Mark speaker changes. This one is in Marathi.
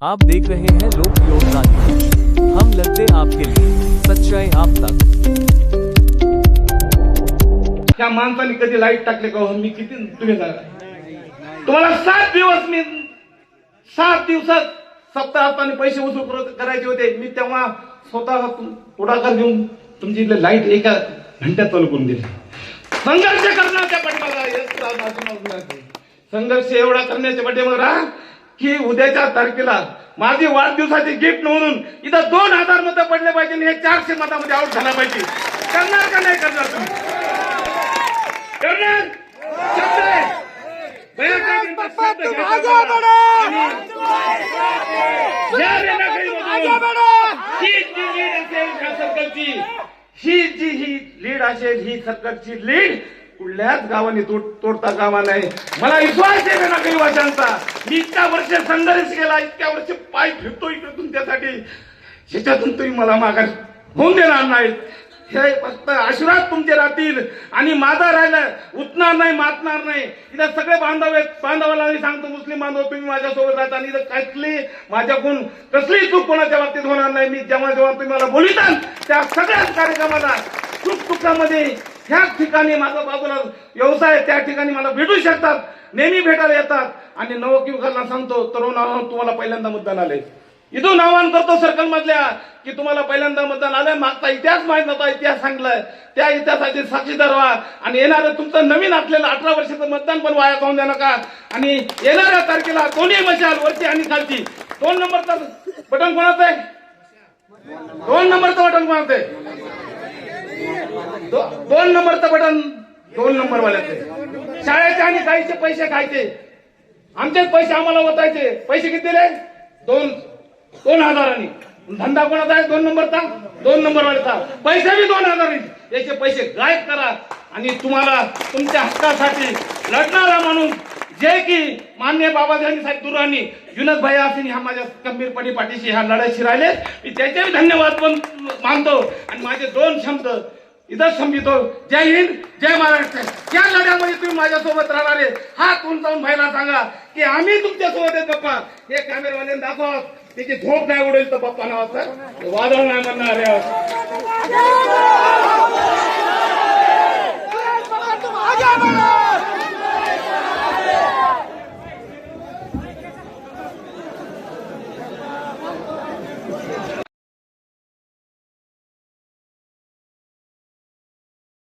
Speaker 1: आप देख रहे हैं लोक योगदान। हम लगते आपके लिए, सच्चाई आप तक।
Speaker 2: त्या माणसाने कधी लाईट टाकले का हो? मी किती तुम्ही सांगा तुम्हाला 7 दिवस मी 7 दिवसात सप्ताहाने पैसे वसूल करायचे होते. मी तेव्हा स्वतः पुढाकार घेऊन तुमची इथले लाईट एका घंट्यात चालू करून दिली. संघर्ष करण्याच्या पाठीमागा संघर्ष एवढा करण्याच्या पाठीमागा की उद्याच्या तारखेला माझी वाढदिवसाची गिफ्ट म्हणून इथं 2000 मतं पडले पाहिजे आणि हे 400 मतामध्ये आउट झाला पाहिजे. करणार का नाही करणार तुम्ही? करणार शब्द आहे. ही जी लीड असेल ही सरकारची लीड कुठल्याच गावाने तोडता कामा नाही. मला विश्वास आहे ना काही वर्षांचा. मी इतक्या वर्ष संघर्ष केला, इतक्या वर्ष पाय फिरतो इकडून त्यासाठी. ह्याच्यातून तुम्ही मला माघार होऊन देणार नाहीत. हे फक्त आशीर्वाद तुमचे राहतील आणि माझा राहिला उठणार नाही, मातणार नाही. इथं सगळे बांधव आहेत. बांधवाला मी सांगतो, मुस्लिम बांधव तुम्ही माझ्यासोबत राहता आणि इथं कसली माझ्याकडून कसली चूक कोणाच्या बाबतीत होणार नाही. मी जेव्हा तुम्ही मला बोलिताल त्या सगळ्याच कार्यक्रमाला चुकचुकामध्ये ह्याच ठिकाणी माझा बाजूला व्यवसाय त्या ठिकाणी मला भेटू शकतात, नेहमी भेटायला येतात. आणि नवयुवकांना सांगतो, तरुणांनो तुम्हाला पहिल्यांदा मतदान आले. इथून आवाहन करतो सर्कल मधल्या की तुम्हाला पहिल्यांदा मतदान आलंय. मागचा इतिहास माहित नव्हता, इतिहास सांगलाय. त्या इतिहासाचे साक्षीदार व्हा आणि येणारं तुमचं नवीन असलेलं 18 वर्षाचं मतदान पण वाया जाऊन द्या नका. आणि येणाऱ्या तारखेला दोन्ही मशाल वरची आणि खालची 2 नंबरचं बटन कोणाचं आहे? 2 नंबरचं बटन कोणाचं आहे? 2 नंबरचं बटन 2 नंबर वाल्याचे. शाळेचे आणि गाईचे पैसे खायचे, आमचेच पैसे आम्हाला ओतायचे. पैसे किती दिले? 2,000. धंदा कोणाचा आहे? 2 नंबरचा. 2 नंबर वाल्याचा पैसे बी 2,000. याचे पैसे गायब करा आणि तुम्हाला तुमच्या हक्कासाठी लढणारा माणूस जे की माननीय बाबासाहेब साहेब दुर्राणी युनस भाई असेल ह्या माझ्या गंभीरपणे पाठीशी ह्या लढाईशी राहिले. मी त्याचे धन्यवाद पण मानतो आणि माझे 2 शब्द इथं संपितो. जय हिंद, जय महाराष्ट्र. या लढ्यामध्ये तुम्ही माझ्यासोबत राहणारे हात उंचावून भाईला सांगा की आम्ही तुमच्यासोबत आहेत बाप्पा. हे कॅमेरावाल्याने दाखवा, त्याची झोप नाही उडेल तर बाप्पा नावाचं वादळ नाही म्हणणार.